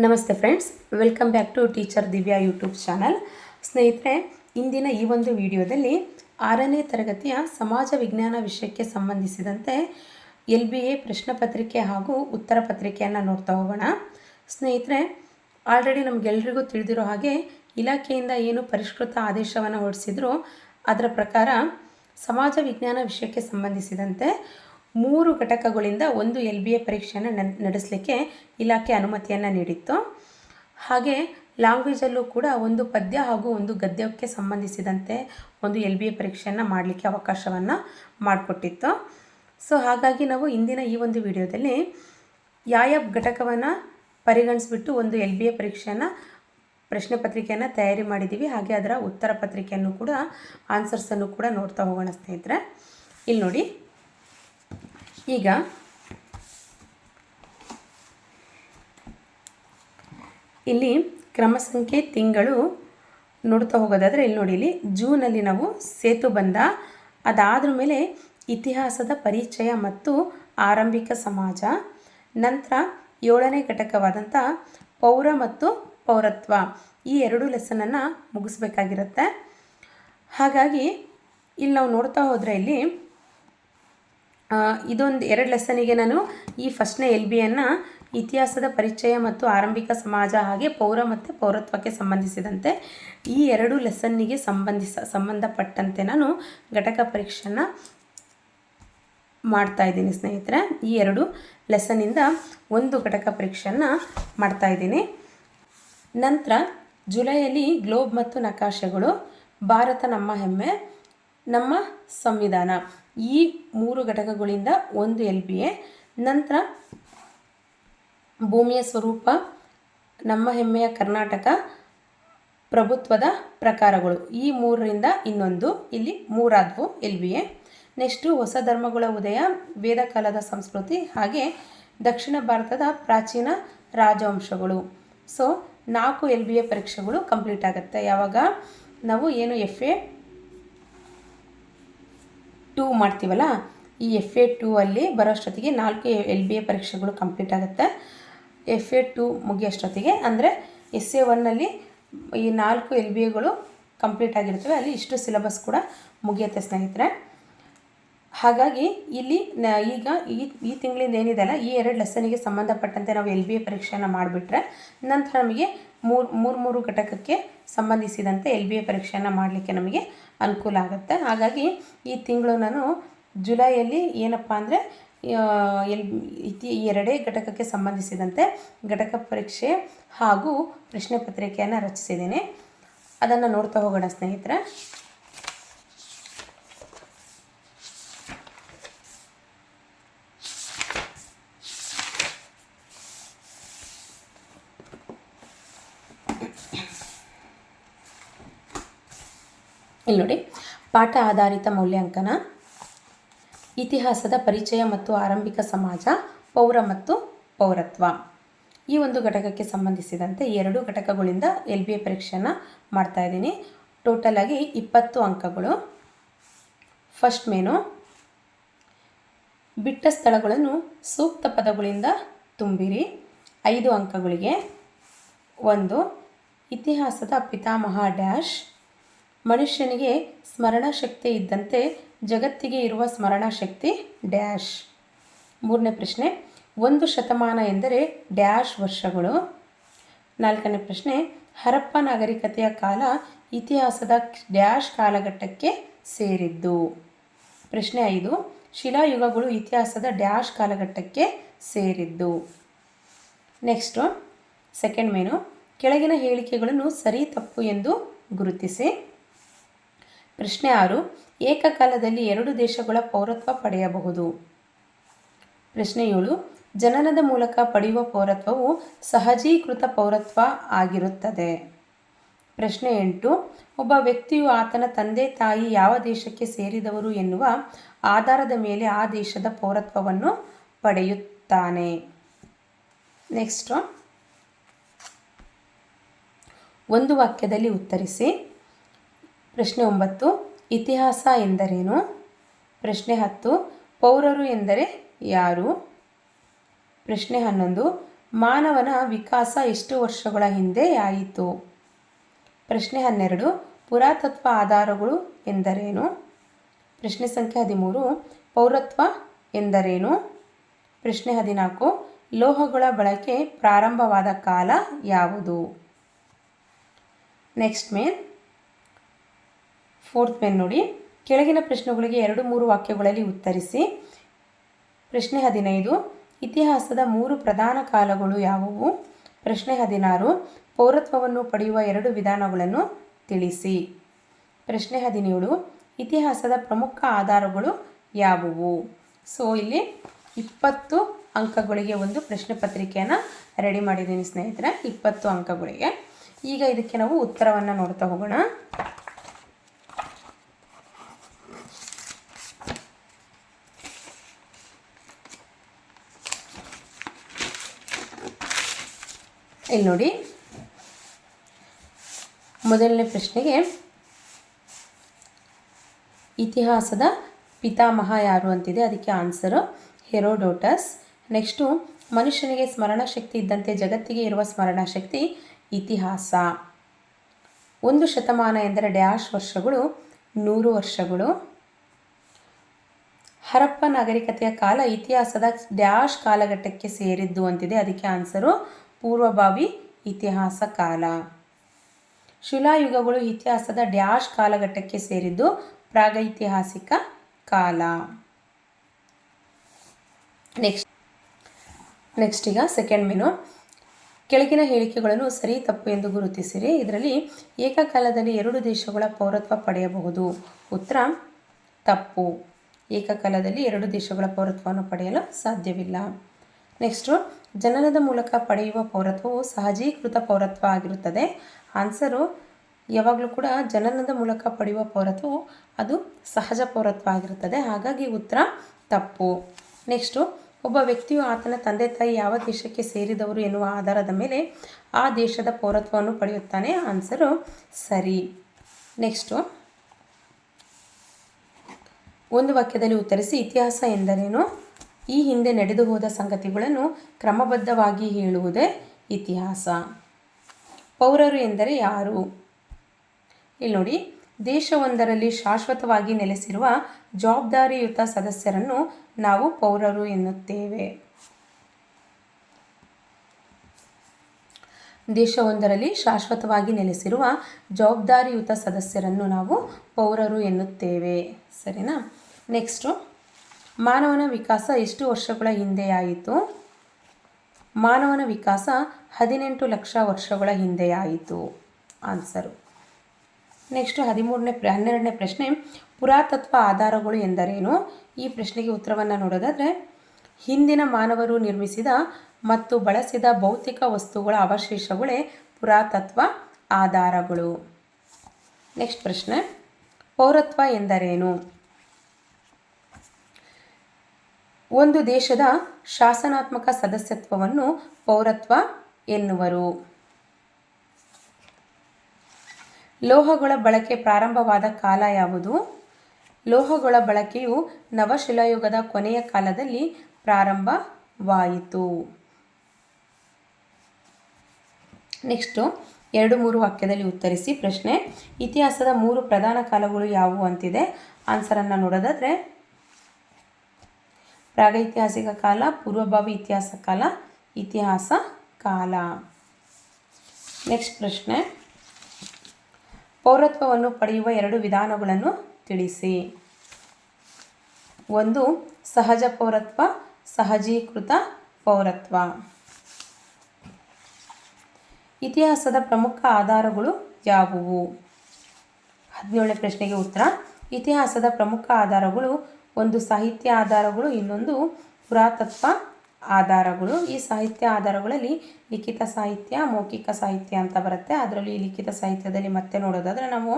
ನಮಸ್ತೆ friends, welcome back to teacher Divya YouTube channel. ಸ್ನೇಹಿತರೆ, ಇಂದಿನ ಈ ಒಂದು ವಿಡಿಯೋದಲ್ಲಿ 6ನೇ ತರಗತಿಯ ಸಮಾಜ ವಿಜ್ಞಾನ ವಿಷಯಕ್ಕೆ ಸಂಬಂಧಿಸಿದಂತೆ LBA ಪ್ರಶ್ನೆ ಪತ್ರಿಕೆ ಹಾಗೂ ಉತ್ತರ ಪತ್ರಿಕೆಯನ್ನು ನೋಡ್ತಾ ಹೋಗೋಣ. ಸ್ನೇಹಿತರೆ, ಆಲ್ರೆಡಿ ನಮಗೆಲ್ಲರಿಗೂ ತಿಳಿದಿರೋ ಹಾಗೆ ಇಲಾಖೆಯಿಂದ ಏನು ಪರಿಷ್ಕೃತ ಆದೇಶವನ್ನು ಹೊರಡಿಸಿದ್ರು ಅದರ ಪ್ರಕಾರ ಸಮಾಜ ವಿಜ್ಞಾನ ವಿಷಯಕ್ಕೆ ಸಂಬಂಧಿಸಿದಂತೆ 3 ಘಟಕಗಳಿಂದ ಒಂದು LBA ಪರೀಕ್ಷೆಯನ್ನು ನಡೆಸಲಿಕ್ಕೆ ಇಲಾಖೆ ಅನುಮತಿಯನ್ನು ನೀಡಿತ್ತು. ಹಾಗೆ ಲ್ಯಾಂಗ್ವೇಜಲ್ಲೂ ಕೂಡ ಒಂದು ಪದ್ಯ ಹಾಗೂ ಒಂದು ಗದ್ಯಕ್ಕೆ ಸಂಬಂಧಿಸಿದಂತೆ ಒಂದು LBA ಪರೀಕ್ಷೆಯನ್ನು ಮಾಡಲಿಕ್ಕೆ ಅವಕಾಶವನ್ನು ಮಾಡಿಕೊಟ್ಟಿತ್ತು. ಸೊ ಹಾಗಾಗಿ ನಾವು ಇಂದಿನ ಈ ಒಂದು ವಿಡಿಯೋದಲ್ಲಿ ಯಾವ ಘಟಕವನ್ನು ಪರಿಗಣಿಸ್ಬಿಟ್ಟು ಒಂದು LBA ಪರೀಕ್ಷೆಯನ್ನು ಪ್ರಶ್ನೆ ಪತ್ರಿಕೆಯನ್ನು ತಯಾರಿ ಮಾಡಿದ್ದೀವಿ. ಹಾಗೆ ಅದರ ಉತ್ತರ ಪತ್ರಿಕೆಯನ್ನು ಕೂಡ ಆನ್ಸರ್ಸನ್ನು ಕೂಡ ನೋಡ್ತಾ ಹೋಗೋಣ. ಸ್ನೇಹಿತರೆ, ಇಲ್ಲಿ ನೋಡಿ, ಈಗ ಇಲ್ಲಿ ಕ್ರಮ ಸಂಖ್ಯೆ ತಿಂಗಳು ನೋಡ್ತಾ ಹೋಗೋದಾದರೆ ಇಲ್ಲಿ ನೋಡಿ, ಇಲ್ಲಿ ಜೂನಲ್ಲಿ ನಾವು ಸೇತುಬಂಧ, ಅದಾದ್ರ ಮೇಲೆ ಇತಿಹಾಸದ ಪರಿಚಯ ಮತ್ತು ಆರಂಭಿಕ ಸಮಾಜ, ನಂತರ 7ನೇ ಘಟಕವಾದಂಥ ಪೌರ ಮತ್ತು ಪೌರತ್ವ, ಈ 2 ಲೆಸನನ್ನು ಮುಗಿಸ್ಬೇಕಾಗಿರುತ್ತೆ. ಹಾಗಾಗಿ ಇಲ್ಲಿ ನಾವು ನೋಡ್ತಾ ಹೋದರೆ ಇಲ್ಲಿ ಇದೊಂದು 2 ಲೆಸನಿಗೆ ನಾನು ಈ ಫಸ್ಟ್ನೇ LBAಯನ್ನು ಇತಿಹಾಸದ ಪರಿಚಯ ಮತ್ತು ಆರಂಭಿಕ ಸಮಾಜ ಹಾಗೆ ಪೌರ ಮತ್ತು ಪೌರತ್ವಕ್ಕೆ ಸಂಬಂಧಿಸಿದಂತೆ ಈ 2 ಲೆಸನ್ನಿಗೆ ಸಂಬಂಧಪಟ್ಟಂತೆ ನಾನು ಘಟಕ ಪರೀಕ್ಷೆಯನ್ನು ಮಾಡ್ತಾಯಿದ್ದೀನಿ. ಸ್ನೇಹಿತರೆ, ಈ 2 ಲೆಸನ್ನಿಂದ ಒಂದು ಘಟಕ ಪರೀಕ್ಷೆಯನ್ನು ಮಾಡ್ತಾಯಿದ್ದೀನಿ. ನಂತರ ಜುಲೈಯಲ್ಲಿ ಗ್ಲೋಬ್ ಮತ್ತು ನಕಾಶೆಗಳು, ಭಾರತ ನಮ್ಮ ಹೆಮ್ಮೆ, ನಮ್ಮ ಸಂವಿಧಾನ, ಈ 3 ಘಟಕಗಳಿಂದ ಒಂದು LBA. ನಂತರ ಭೂಮಿಯ ಸ್ವರೂಪ, ನಮ್ಮ ಹೆಮ್ಮೆಯ ಕರ್ನಾಟಕ, ಪ್ರಭುತ್ವದ ಪ್ರಕಾರಗಳು, ಈ 3ರಿಂದ ಇನ್ನೊಂದು, ಇಲ್ಲಿ 3 ಆದವು LBA. ನೆಕ್ಸ್ಟು ಹೊಸ ಧರ್ಮಗಳ ಉದಯ, ವೇದಕಾಲದ ಸಂಸ್ಕೃತಿ ಹಾಗೆ ದಕ್ಷಿಣ ಭಾರತದ ಪ್ರಾಚೀನ ರಾಜವಂಶಗಳು. ಸೊ 4 LBA ಪರೀಕ್ಷೆಗಳು ಕಂಪ್ಲೀಟ್ ಆಗುತ್ತೆ. ಯಾವಾಗ ನಾವು ಏನು FA 2 ಮಾಡ್ತೀವಲ್ಲ, ಈ FA 2 ಅಲ್ಲಿ ಬರೋಷ್ಟೊತ್ತಿಗೆ 4 LBA ಪರೀಕ್ಷೆಗಳು ಕಂಪ್ಲೀಟ್ ಆಗುತ್ತೆ. FA 2 ಮುಗಿಯೋಷ್ಟೊತ್ತಿಗೆ ಅಂದರೆ SA 1ನಲ್ಲಿ ಈ 4 LBAಗಳು ಕಂಪ್ಲೀಟ್ ಆಗಿರ್ತವೆ. ಅಲ್ಲಿ ಇಷ್ಟು ಸಿಲೆಬಸ್ ಕೂಡ ಮುಗಿಯುತ್ತೆ ಸ್ನೇಹಿತರೆ. ಹಾಗಾಗಿ ಇಲ್ಲಿ ಈಗ ಈ ತಿಂಗಳಿಂದ ಏನಿದೆ ಅಲ್ಲ, ಈ 2 ಲೆಸನಿಗೆ ಸಂಬಂಧಪಟ್ಟಂತೆ ನಾವು LBA ಪರೀಕ್ಷೆಯನ್ನು ಮಾಡಿಬಿಟ್ರೆ ನಂತರ ನಮಗೆ ಮೂರು ಘಟಕಕ್ಕೆ ಸಂಬಂಧಿಸಿದಂತೆ LBA ಪರೀಕ್ಷೆಯನ್ನು ಮಾಡಲಿಕ್ಕೆ ನಮಗೆ ಅನುಕೂಲ ಆಗುತ್ತೆ. ಹಾಗಾಗಿ ಈ ತಿಂಗಳು ನಾನು ಜುಲೈಯಲ್ಲಿ ಏನಪ್ಪ ಅಂದರೆ ಈ 2 ಘಟಕಕ್ಕೆ ಸಂಬಂಧಿಸಿದಂತೆ ಘಟಕ ಪರೀಕ್ಷೆ ಹಾಗೂ ಪ್ರಶ್ನೆ ಪತ್ರಿಕೆಯನ್ನು ರಚಿಸಿದ್ದೀನಿ. ಅದನ್ನು ನೋಡ್ತಾ ಹೋಗೋಣ ಸ್ನೇಹಿತರೆ. ಇಲ್ಲಿ ನೋಡಿ, ಪಾಠ ಆಧಾರಿತ ಮೌಲ್ಯಾಂಕನ, ಇತಿಹಾಸದ ಪರಿಚಯ ಮತ್ತು ಆರಂಭಿಕ ಸಮಾಜ, ಪೌರ ಮತ್ತು ಪೌರತ್ವ, ಈ ಒಂದು ಘಟಕಕ್ಕೆ ಸಂಬಂಧಿಸಿದಂತೆ 2 ಘಟಕಗಳಿಂದ LBA ಪರೀಕ್ಷೆಯನ್ನು ಮಾಡ್ತಾಯಿದ್ದೀನಿ. ಟೋಟಲಾಗಿ 20 ಅಂಕಗಳು. ಫಸ್ಟ್ ಮೇನು, ಬಿಟ್ಟ ಸ್ಥಳಗಳನ್ನು ಸೂಕ್ತ ಪದಗಳಿಂದ ತುಂಬಿರಿ, 5 ಅಂಕಗಳಿಗೆ. 1, ಇತಿಹಾಸದ ಪಿತಾಮಹ ಡ್ಯಾಶ್, ಮನುಷ್ಯನಿಗೆ ಸ್ಮರಣಾ ಶಕ್ತಿ ಇದ್ದಂತೆ ಜಗತ್ತಿಗೆ ಇರುವ ಸ್ಮರಣಾ ಶಕ್ತಿ ಡ್ಯಾಶ್. 3ನೇ ಪ್ರಶ್ನೆ, 1 ಶತಮಾನ ಎಂದರೆ ಡ್ಯಾಶ್ ವರ್ಷಗಳು. 4ನೇ ಪ್ರಶ್ನೆ, ಹರಪ್ಪ ನಾಗರಿಕತೆಯ ಕಾಲ ಇತಿಹಾಸದ ಡ್ಯಾಶ್ ಕಾಲಘಟ್ಟಕ್ಕೆ ಸೇರಿದ್ದು. ಪ್ರಶ್ನೆ 5, ಶಿಲಾಯುಗಗಳು ಇತಿಹಾಸದ ಡ್ಯಾಶ್ ಕಾಲಘಟ್ಟಕ್ಕೆ ಸೇರಿದ್ದು. ನೆಕ್ಸ್ಟು ಸೆಕೆಂಡ್ ಮೇನು, ಕೆಳಗಿನ ಹೇಳಿಕೆಗಳನ್ನು ಸರಿ ತಪ್ಪು ಎಂದು ಗುರುತಿಸಿ. ಪ್ರಶ್ನೆ 6, ಏಕಕಾಲದಲ್ಲಿ 2 ದೇಶಗಳ ಪೌರತ್ವ ಪಡೆಯಬಹುದು. ಪ್ರಶ್ನೆ 7, ಜನನದ ಮೂಲಕ ಪಡೆಯುವ ಪೌರತ್ವವು ಸಹಜೀಕೃತ ಪೌರತ್ವ ಆಗಿರುತ್ತದೆ. ಪ್ರಶ್ನೆ 8, ಒಬ್ಬ ವ್ಯಕ್ತಿಯು ಆತನ ತಂದೆ ತಾಯಿ ಯಾವ ದೇಶಕ್ಕೆ ಸೇರಿದವರು ಎನ್ನುವ ಆಧಾರದ ಮೇಲೆ ಆ ದೇಶದ ಪೌರತ್ವವನ್ನು ಪಡೆಯುತ್ತಾನೆ. ನೆಕ್ಸ್ಟು ಒಂದು ವಾಕ್ಯದಲ್ಲಿ ಉತ್ತರಿಸಿ. ಪ್ರಶ್ನೆ 9, ಇತಿಹಾಸ ಎಂದರೇನು. ಪ್ರಶ್ನೆ 10, ಪೌರರು ಎಂದರೆ ಯಾರು. ಪ್ರಶ್ನೆ 11, ಮಾನವನ ವಿಕಾಸ ಎಷ್ಟು ವರ್ಷಗಳ ಹಿಂದೆ ಆಯಿತು? ಪ್ರಶ್ನೆ 12, ಪುರಾತತ್ವ ಆಧಾರಗಳು ಎಂದರೇನು? ಪ್ರಶ್ನೆ ಸಂಖ್ಯೆ 13, ಪೌರತ್ವ ಎಂದರೇನು? ಪ್ರಶ್ನೆ 14, ಲೋಹಗಳ ಬಳಕೆ ಪ್ರಾರಂಭವಾದ ಕಾಲ ಯಾವುದು? ನೆಕ್ಸ್ಟ್ ಮೇನ್ 4th ಮೇನ್ ನೋಡಿ, ಕೆಳಗಿನ ಪ್ರಶ್ನೆಗಳಿಗೆ 2-3 ವಾಕ್ಯಗಳಲ್ಲಿ ಉತ್ತರಿಸಿ. ಪ್ರಶ್ನೆ 15, ಇತಿಹಾಸದ 3 ಪ್ರಧಾನ ಕಾಲಗಳು ಯಾವುವು? ಪ್ರಶ್ನೆ 16, ಪೌರತ್ವವನ್ನು ಪಡೆಯುವ 2 ವಿಧಾನಗಳನ್ನು ತಿಳಿಸಿ. ಪ್ರಶ್ನೆ 17, ಇತಿಹಾಸದ ಪ್ರಮುಖ ಆಧಾರಗಳು ಯಾವುವು? ಸೊ ಇಲ್ಲಿ 20 ಅಂಕಗಳಿಗೆ ಒಂದು ಪ್ರಶ್ನೆ ಪತ್ರಿಕೆಯನ್ನು ರೆಡಿ ಮಾಡಿದ್ದೀನಿ ಸ್ನೇಹಿತರೆ, 20 ಅಂಕಗಳಿಗೆ. ಈಗ ಇದಕ್ಕೆ ನಾವು ಉತ್ತರವನ್ನು ನೋಡ್ತಾ ಹೋಗೋಣ. ಇಲ್ಲಿ ನೋಡಿ, ಮೊದಲನೇ ಪ್ರಶ್ನೆಗೆ ಇತಿಹಾಸದ ಪಿತಾಮಹ ಯಾರು ಅಂತಿದೆ, ಅದಕ್ಕೆ ಆನ್ಸರು ಹೆರೋಡೋಟಸ್. ನೆಕ್ಸ್ಟು, ಮನುಷ್ಯನಿಗೆ ಸ್ಮರಣಶಕ್ತಿ ಇದ್ದಂತೆ ಜಗತ್ತಿಗೆ ಇರುವ ಸ್ಮರಣಶಕ್ತಿ ಇತಿಹಾಸ. 1 ಶತಮಾನ ಎಂದರೆ ಡ್ಯಾಶ್ ವರ್ಷಗಳು? 100 ವರ್ಷಗಳು. ಹರಪ್ಪ ನಾಗರಿಕತೆಯ ಕಾಲ ಇತಿಹಾಸದ ಡ್ಯಾಶ್ ಕಾಲಘಟ್ಟಕ್ಕೆ ಸೇರಿದ್ದು ಅಂತಿದೆ, ಅದಕ್ಕೆ ಆನ್ಸರು ಪೂರ್ವಭಾವಿ ಇತಿಹಾಸ ಕಾಲ. ಶಿಲಾಯುಗಗಳು ಇತಿಹಾಸದ ಡ್ಯಾಶ್ ಕಾಲಘಟ್ಟಕ್ಕೆ ಸೇರಿದ್ದು ಪ್ರಾಗೈತಿಹಾಸಿಕ ಕಾಲ. ನೆಕ್ಸ್ಟ್ ಈಗ ಸೆಕೆಂಡ್ ಮೇನು, ಕೆಳಗಿನ ಹೇಳಿಕೆಗಳನ್ನು ಸರಿ ತಪ್ಪು ಎಂದು ಗುರುತಿಸಿರಿ. ಇದರಲ್ಲಿ ಏಕಕಾಲದಲ್ಲಿ 2 ದೇಶಗಳ ಪೌರತ್ವ ಪಡೆಯಬಹುದು. ಉತ್ತರ ತಪ್ಪು. ಏಕಕಾಲದಲ್ಲಿ 2 ದೇಶಗಳ ಪೌರತ್ವವನ್ನು ಪಡೆಯಲು ಸಾಧ್ಯವಿಲ್ಲ. ನೆಕ್ಸ್ಟು, ಜನನದ ಮೂಲಕ ಪಡೆಯುವ ಪೌರತ್ವವು ಸಹಜೀಕೃತ ಪೌರತ್ವ ಆಗಿರುತ್ತದೆ. ಆನ್ಸರು ಯಾವಾಗಲೂ ಕೂಡ ಜನನದ ಮೂಲಕ ಪಡೆಯುವ ಪೌರತ್ವವು ಅದು ಸಹಜ ಪೌರತ್ವ ಆಗಿರುತ್ತದೆ, ಹಾಗಾಗಿ ಉತ್ತರ ತಪ್ಪು. ನೆಕ್ಸ್ಟು, ಒಬ್ಬ ವ್ಯಕ್ತಿಯು ಆತನ ತಂದೆ ತಾಯಿ ಯಾವ ದೇಶಕ್ಕೆ ಸೇರಿದವರು ಎನ್ನುವ ಆಧಾರದ ಮೇಲೆ ಆ ದೇಶದ ಪೌರತ್ವವನ್ನು ಪಡೆಯುತ್ತಾನೆ. ಆನ್ಸರು ಸರಿ. ನೆಕ್ಸ್ಟು, ಒಂದು ವಾಕ್ಯದಲ್ಲಿ ಉತ್ತರಿಸಿ. ಇತಿಹಾಸ ಎಂದರೇನು? ಈ ಹಿಂದೆ ನಡೆದು ಹೋದ ಸಂಗತಿಗಳನ್ನು ಕ್ರಮಬದ್ಧವಾಗಿ ಹೇಳುವುದೇ ಇತಿಹಾಸ. ಪೌರರು ಎಂದರೆ ಯಾರು? ಇಲ್ಲಿ ನೋಡಿ, ದೇಶವೊಂದರಲ್ಲಿ ಶಾಶ್ವತವಾಗಿ ನೆಲೆಸಿರುವ ಜವಾಬ್ದಾರಿಯುತ ಸದಸ್ಯರನ್ನು ನಾವು ಪೌರರು ಎನ್ನುತ್ತೇವೆ. ದೇಶವೊಂದರಲ್ಲಿ ಶಾಶ್ವತವಾಗಿ ನೆಲೆಸಿರುವ ಜವಾಬ್ದಾರಿಯುತ ಸದಸ್ಯರನ್ನು ನಾವು ಪೌರರು ಎನ್ನುತ್ತೇವೆ. ಸರಿನಾ? ನೆಕ್ಸ್ಟು, ಮಾನವನ ವಿಕಾಸ ಎಷ್ಟು ವರ್ಷಗಳ ಹಿಂದೆ ಆಯಿತು? ಮಾನವನ ವಿಕಾಸ 18 ಲಕ್ಷ ವರ್ಷಗಳ ಹಿಂದೆ ಆಯಿತು. ಆನ್ಸರು. ನೆಕ್ಸ್ಟು 12ನೇ ಪ್ರಶ್ನೆ, ಪುರಾತತ್ವ ಆಧಾರಗಳು ಎಂದರೇನು? ಈ ಪ್ರಶ್ನೆಗೆ ಉತ್ತರವನ್ನು ನೋಡೋದಾದರೆ, ಹಿಂದಿನ ಮಾನವರು ನಿರ್ಮಿಸಿದ ಮತ್ತು ಬಳಸಿದ ಭೌತಿಕ ವಸ್ತುಗಳ ಅವಶೇಷಗಳೇ ಪುರಾತತ್ವ ಆಧಾರಗಳು. ನೆಕ್ಸ್ಟ್ ಪ್ರಶ್ನೆ, ಪೌರತ್ವ ಎಂದರೇನು? ಒಂದು ದೇಶದ ಶಾಸನಾತ್ಮಕ ಸದಸ್ಯತ್ವವನ್ನು ಪೌರತ್ವ ಎನ್ನುವರು. ಲೋಹಗಳ ಬಳಕೆ ಪ್ರಾರಂಭವಾದ ಕಾಲ ಯಾವುದು? ಲೋಹಗಳ ಬಳಕೆಯು ನವಶಿಲಾಯುಗದ ಕೊನೆಯ ಕಾಲದಲ್ಲಿ ಪ್ರಾರಂಭವಾಯಿತು. ನೆಕ್ಸ್ಟು 2-3 ವಾಕ್ಯದಲ್ಲಿ ಉತ್ತರಿಸಿ. ಪ್ರಶ್ನೆ, ಇತಿಹಾಸದ 3 ಪ್ರಧಾನ ಕಾಲಗಳು ಯಾವುವು ಅಂತಿದೆ. ಆನ್ಸರನ್ನು ನೋಡೋದಾದರೆ, ಪ್ರಾಗೈತಿಹಾಸಿಕ ಕಾಲ, ಪೂರ್ವಭಾವಿ ಇತಿಹಾಸ ಕಾಲ, ಇತಿಹಾಸ ಕಾಲ. ನೆಕ್ಸ್ಟ್ ಪ್ರಶ್ನೆ, ಪೌರತ್ವವನ್ನು ಪಡೆಯುವ 2 ವಿಧಾನಗಳನ್ನು ತಿಳಿಸಿ. 1 ಸಹಜ ಪೌರತ್ವ, ಸಹಜೀಕೃತ ಪೌರತ್ವ. ಇತಿಹಾಸದ ಪ್ರಮುಖ ಆಧಾರಗಳು ಯಾವುವು? 17ನೇ ಪ್ರಶ್ನೆಗೆ ಉತ್ತರ, ಇತಿಹಾಸದ ಪ್ರಮುಖ ಆಧಾರಗಳು 1 ಸಾಹಿತ್ಯ ಆಧಾರಗಳು, ಇನ್ನೊಂದು ಪುರಾತತ್ವ ಆಧಾರಗಳು. ಈ ಸಾಹಿತ್ಯ ಆಧಾರಗಳಲ್ಲಿ ಲಿಖಿತ ಸಾಹಿತ್ಯ, ಮೌಖಿಕ ಸಾಹಿತ್ಯ ಅಂತ ಬರುತ್ತೆ. ಅದರಲ್ಲಿ ಲಿಖಿತ ಸಾಹಿತ್ಯದಲ್ಲಿ ಮತ್ತೆ ನೋಡೋದಾದರೆ ನಾವು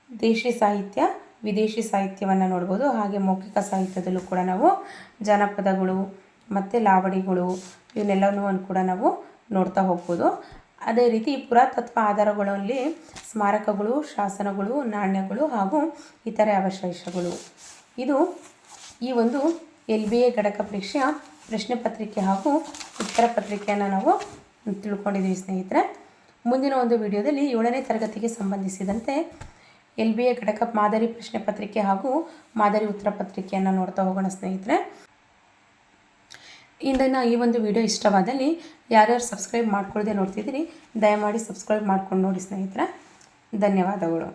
ದೇಶಿ ಸಾಹಿತ್ಯ, ವಿದೇಶಿ ಸಾಹಿತ್ಯವನ್ನು ನೋಡ್ಬೋದು. ಹಾಗೆ ಮೌಖಿಕ ಸಾಹಿತ್ಯದಲ್ಲೂ ಕೂಡ ನಾವು ಜನಪದಗಳು ಮತ್ತು ಲಾವಡಿಗಳು ಇವನ್ನೆಲ್ಲವೂ ಕೂಡ ನಾವು ನೋಡ್ತಾ ಹೋಗ್ಬೋದು. ಅದೇ ರೀತಿ ಪುರಾತತ್ವ ಆಧಾರಗಳಲ್ಲಿ ಸ್ಮಾರಕಗಳು, ಶಾಸನಗಳು, ನಾಣ್ಯಗಳು ಹಾಗೂ ಇತರೆ ಅವಶೇಷಗಳು. ಇದು ಈ ಒಂದು LBA ಘಟಕ ಪರೀಕ್ಷೆಯ ಪ್ರಶ್ನೆ ಪತ್ರಿಕೆ ಹಾಗೂ ಉತ್ತರ ಪತ್ರಿಕೆಯನ್ನು ನಾವು ತಿಳ್ಕೊಂಡಿದ್ದೀವಿ ಸ್ನೇಹಿತರೆ. ಮುಂದಿನ ಒಂದು ವಿಡಿಯೋದಲ್ಲಿ 7ನೇ ತರಗತಿಗೆ ಸಂಬಂಧಿಸಿದಂತೆ LBA ಘಟಕ ಮಾದರಿ ಪ್ರಶ್ನೆ ಪತ್ರಿಕೆ ಹಾಗೂ ಮಾದರಿ ಉತ್ತರ ಪತ್ರಿಕೆಯನ್ನು ನೋಡ್ತಾ ಹೋಗೋಣ ಸ್ನೇಹಿತರೆ. ಇಂದಿನ ಈ ಒಂದು ವಿಡಿಯೋ ಇಷ್ಟವಾದಲ್ಲಿ ಯಾರ್ಯಾರು ಸಬ್ಸ್ಕ್ರೈಬ್ ಮಾಡ್ಕೊಳ್ಳದೆ ನೋಡ್ತಿದ್ದೀರಿ ದಯಮಾಡಿ ಸಬ್ಸ್ಕ್ರೈಬ್ ಮಾಡ್ಕೊಂಡು ನೋಡಿ ಸ್ನೇಹಿತರೆ. ಧನ್ಯವಾದಗಳು.